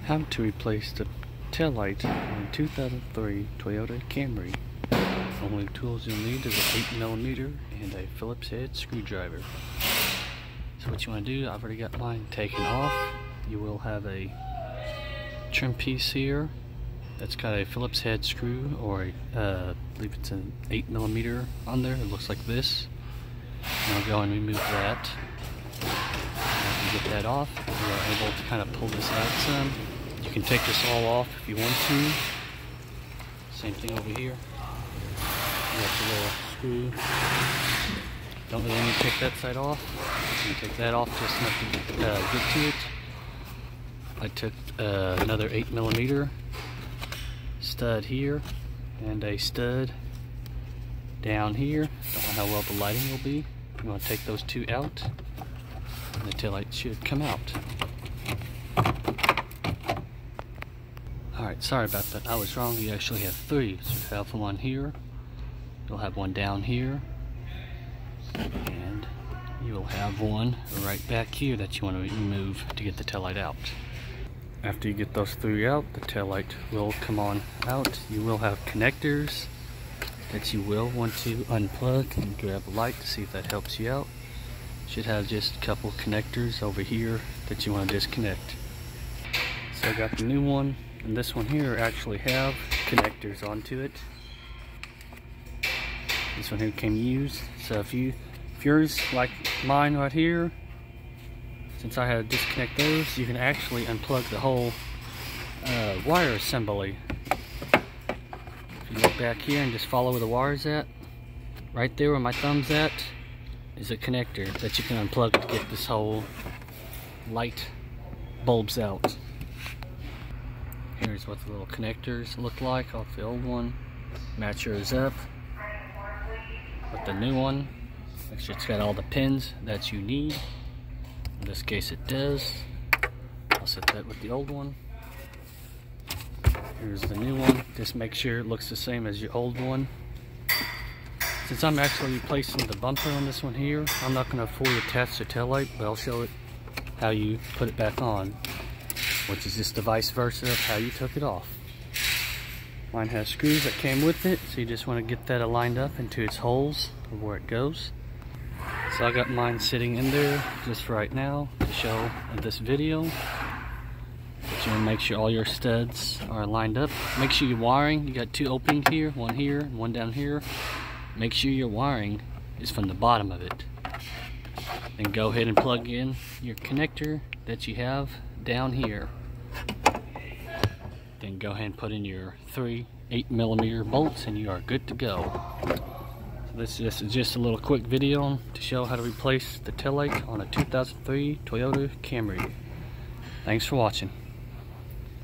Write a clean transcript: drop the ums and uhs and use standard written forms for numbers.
How to replace the taillight on 2003 Toyota Camry. Only tools you'll need is an 8mm and a Phillips head screwdriver. So what you want to do, I've already got mine taken off. You will have a trim piece here that's got a Phillips head screw, or I believe it's an 8mm on there. It looks like this. And I'll go and remove that. After you get that off, you are able to kind of pull this out some. You can take this all off if you want to. Same thing over here. You got the little screw. Don't really need to take that side off. You can take that off just enough to get to it. I took another 8mm stud here and a stud down here. Don't know how well the lighting will be. You want to take those two out, and the taillight should come out. Alright, sorry about that. I was wrong. You actually have three. So you have one here, you'll have one down here, and you will have one right back here that you want to remove to get the taillight out. After you get those three out, the taillight will come on out. You will have connectors that you will want to unplug and grab a light to see if that helps you out. Should have just a couple connectors over here that you want to disconnect. So I got the new one, and this one here actually have connectors onto it. This one here came used. So if yours like mine right here, since I had to disconnect those, you can actually unplug the whole wire assembly. If you look back here and just follow where the wire's at, right there where my thumb's at is a connector that you can unplug to get this whole light bulbs out. Here's what the little connectors look like off the old one. Match yours up with the new one. Make sure it's got all the pins that you need. In this case it does. I'll set that with the old one. Here's the new one. Just make sure it looks the same as your old one. Since I'm actually replacing the bumper on this one here, I'm not going to fully attach the taillight, but I'll show it how you put it back on, which is just the vice versa of how you took it off. Mine has screws that came with it, so you just want to get that aligned up into its holes of where it goes. So I got mine sitting in there just for right now to show in this video. But you want to make sure all your studs are lined up. Make sure your wiring, you got two openings here and one down here. Make sure your wiring is from the bottom of it. Then go ahead and plug in your connector that you have down here. Then go ahead and put in your three 8mm bolts and you are good to go. This is just a little quick video to show how to replace the taillight on a 2003 Toyota Camry. Thanks for watching.